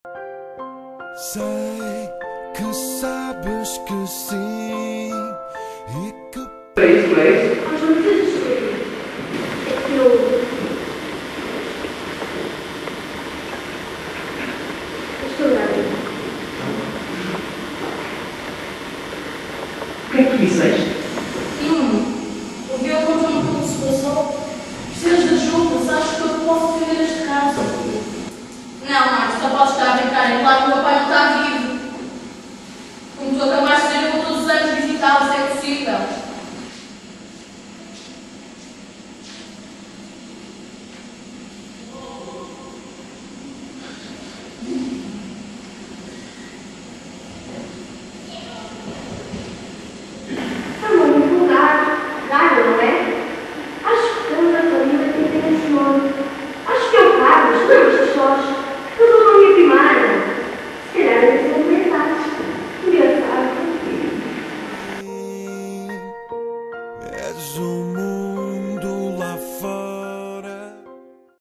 Sei que sabes que sim e que... Mas não tens escolha. É que eu estou grávida. O que é que tu disseste? Sim, o Diogo contou-me tudo o que se passou. Precisas de ajuda, mas acho que eu posso defender este caso. Não, Marcos, só podes estar a brincar. É claro que o meu pai não está vivo. Como tu acabaste de dizer, eu vou todos os anos visitá-lo, se é possível. És